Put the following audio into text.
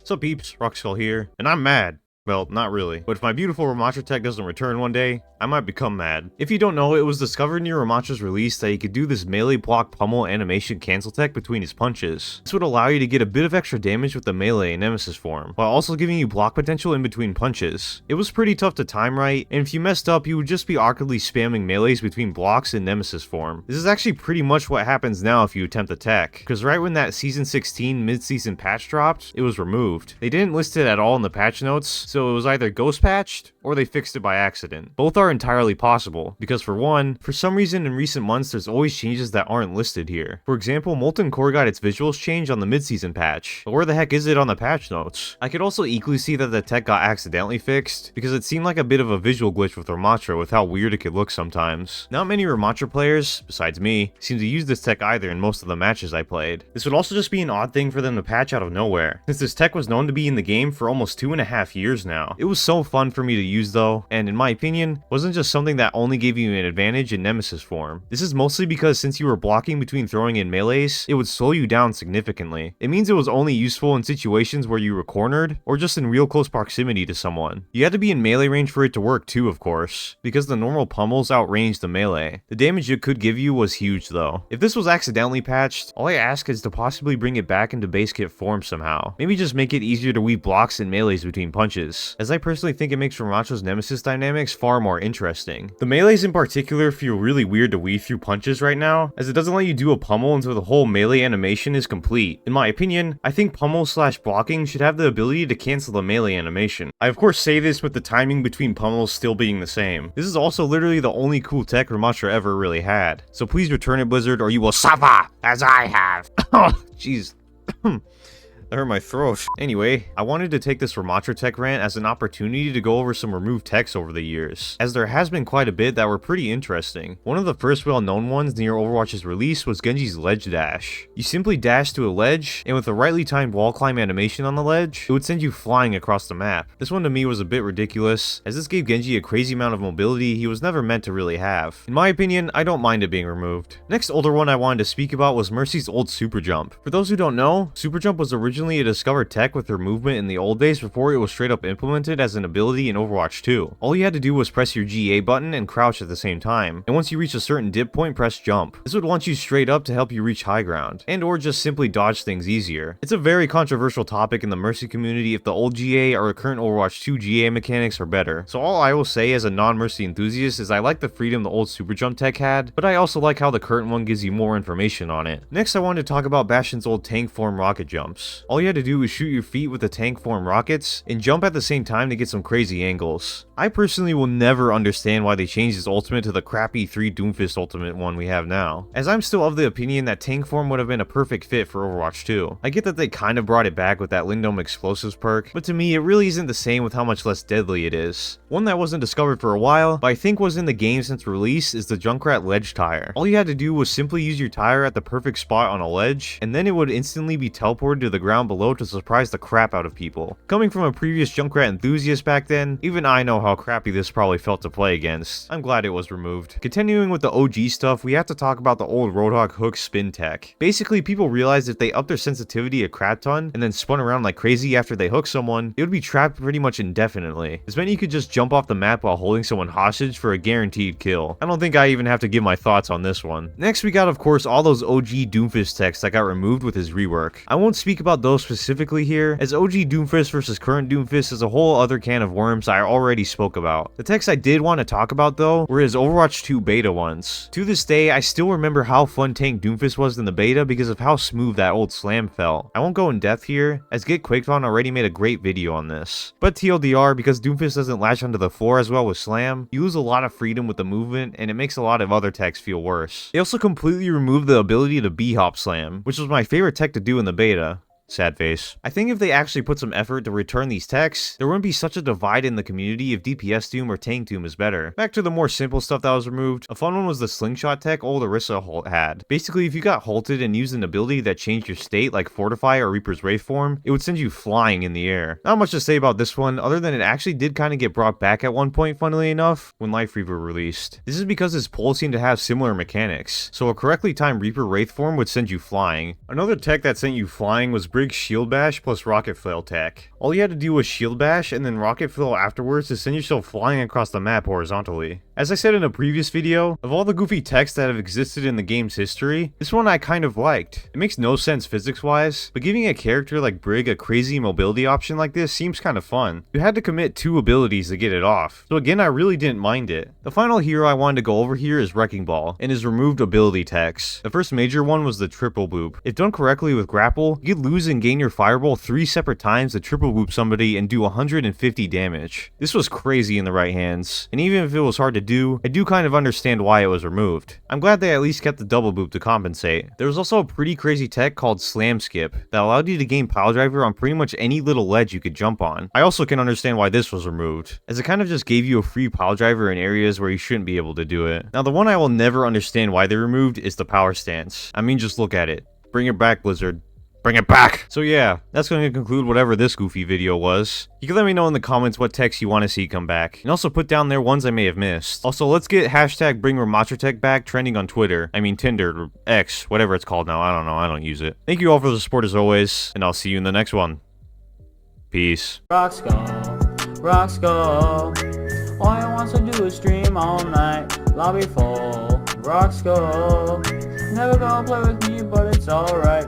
What's up peeps, Rockskull here, and I'm mad. Well, not really, but if my beautiful Ramattra Tech doesn't return one day, I might become mad. If you don't know, it was discovered near Ramattra's release that he could do this melee block pummel animation cancel tech between his punches. This would allow you to get a bit of extra damage with the melee and nemesis form, while also giving you block potential in between punches. It was pretty tough to time right, and if you messed up, you would just be awkwardly spamming melees between blocks and nemesis form. This is actually pretty much what happens now if you attempt the tech, because right when that Season 16 mid-season patch dropped, it was removed. They didn't list it at all in the patch notes, so it was either ghost patched, or they fixed it by accident. Both are entirely possible, because for one, for some reason in recent months there's always changes that aren't listed here. For example, Molten Core got its visuals changed on the mid-season patch, but where the heck is it on the patch notes? I could also equally see that the tech got accidentally fixed, because it seemed like a bit of a visual glitch with Ramattra with how weird it could look sometimes. Not many Ramattra players, besides me, seem to use this tech either in most of the matches I played. This would also just be an odd thing for them to patch out of nowhere, since this tech was known to be in the game for almost 2.5 years now. It was so fun for me to use though, and in my opinion, wasn't just something that only gave you an advantage in nemesis form. This is mostly because since you were blocking between throwing in melees, it would slow you down significantly. It means it was only useful in situations where you were cornered, or just in real close proximity to someone. You had to be in melee range for it to work too, of course, because the normal pummels outranged the melee. The damage it could give you was huge though. If this was accidentally patched, all I ask is to possibly bring it back into base kit form somehow. Maybe just make it easier to weave blocks and melees between punches, as I personally think it makes Ramattra's nemesis dynamics far more interesting. The melees in particular feel really weird to weave through punches right now, as it doesn't let you do a pummel until the whole melee animation is complete. In my opinion, I think pummel slash blocking should have the ability to cancel the melee animation. I of course say this with the timing between pummels still being the same. This is also literally the only cool tech Ramattra ever really had. So please return it, Blizzard, or you will suffer as I have. Oh, jeez. That hurt my throat. Anyway, I wanted to take this Ramattra Tech rant as an opportunity to go over some removed techs over the years, as there has been quite a bit that were pretty interesting. One of the first well-known ones near Overwatch's release was Genji's ledge dash. You simply dash to a ledge, and with a rightly timed wall climb animation on the ledge, it would send you flying across the map. This one to me was a bit ridiculous, as this gave Genji a crazy amount of mobility he was never meant to really have. In my opinion, I don't mind it being removed. Next older one I wanted to speak about was Mercy's old super jump. For those who don't know, super jump was originally a discovered tech with her movement in the old days before it was straight up implemented as an ability in Overwatch 2. All you had to do was press your GA button and crouch at the same time, and once you reach a certain dip point, press jump. This would launch you straight up to help you reach high ground, and or just simply dodge things easier. It's a very controversial topic in the Mercy community if the old GA or current Overwatch 2 GA mechanics are better. So all I will say as a non-Mercy enthusiast is I like the freedom the old super jump tech had, but I also like how the current one gives you more information on it. Next I wanted to talk about Bastion's old tank form rocket jumps. All you had to do is shoot your feet with the tank form rockets and jump at the same time to get some crazy angles. I personally will never understand why they changed his ultimate to the crappy 3 Doomfist ultimate one we have now, as I'm still of the opinion that tank form would have been a perfect fit for Overwatch 2. I get that they kind of brought it back with that Lindome explosives perk, but to me it really isn't the same with how much less deadly it is. One that wasn't discovered for a while, but I think was in the game since release, is the Junkrat ledge tire. All you had to do was simply use your tire at the perfect spot on a ledge, and then it would instantly be teleported to the ground below to surprise the crap out of people. Coming from a previous Junkrat enthusiast back then, even I know how crappy this probably felt to play against. I'm glad it was removed. Continuing with the OG stuff, we have to talk about the old Roadhog hook spin tech. Basically, people realized if they upped their sensitivity a crap ton and then spun around like crazy after they hooked someone, it would be trapped pretty much indefinitely. This meant you could just jump off the map while holding someone hostage for a guaranteed kill. I don't think I even have to give my thoughts on this one. Next, we got of course all those OG Doomfist techs that got removed with his rework. I won't speak about those specifically here, as OG Doomfist versus current Doomfist is a whole other can of worms I already spoke about. The techs I did want to talk about though were his Overwatch 2 beta ones. To this day, I still remember how fun tank Doomfist was in the beta because of how smooth that old slam felt. I won't go in depth here, as Get Quaked On already made a great video on this. But TLDR, because Doomfist doesn't latch onto the floor as well with slam, you lose a lot of freedom with the movement, and it makes a lot of other techs feel worse. They also completely removed the ability to B-hop slam, which was my favorite tech to do in the beta. Sad face. I think if they actually put some effort to return these techs, there wouldn't be such a divide in the community if DPS Doom or Tank Doom is better. Back to the more simple stuff that was removed, a fun one was the Slingshot tech old Orisa had. Basically, if you got halted and used an ability that changed your state like Fortify or Reaper's Wraith form, it would send you flying in the air. Not much to say about this one, other than it actually did kind of get brought back at one point, funnily enough, when Lifeweaver released. This is because his pulls seem to have similar mechanics, so a correctly timed Reaper Wraith form would send you flying. Another tech that sent you flying was Brig Brig's Shield Bash plus Rocket Flail tech. All you had to do was Shield Bash and then Rocket Flail afterwards to send yourself flying across the map horizontally. As I said in a previous video, of all the goofy techs that have existed in the game's history, this one I kind of liked. It makes no sense physics-wise, but giving a character like Brig a crazy mobility option like this seems kind of fun. You had to commit 2 abilities to get it off, so again I really didn't mind it. The final hero I wanted to go over here is Wrecking Ball, and his removed ability techs. The first major one was the triple boop. If done correctly with grapple, you could lose and gain your fireball 3 separate times to triple boop somebody and do 150 damage. This was crazy in the right hands, and even if it was hard to do, I do kind of understand why it was removed. I'm glad they at least kept the double boop to compensate. There was also a pretty crazy tech called Slam Skip that allowed you to gain pile driver on pretty much any little ledge you could jump on. I also can understand why this was removed, as it kind of just gave you a free pile driver in areas where you shouldn't be able to do it. Now the one I will never understand why they removed is the power stance. I mean, just look at it. Bring it back, Blizzard. Bring it back! So yeah, that's going to conclude whatever this goofy video was. You can let me know in the comments what techs you want to see come back, and also put down there ones I may have missed. Also, let's get hashtag bring Ramattra Tech back trending on Twitter. I mean Tinder, or X, whatever it's called now. I don't know, I don't use it. Thank you all for the support as always, and I'll see you in the next one. Peace. Rock skull. All he wants to do is stream all night. Lobby full, rock skull. Never gonna play with me, but it's alright.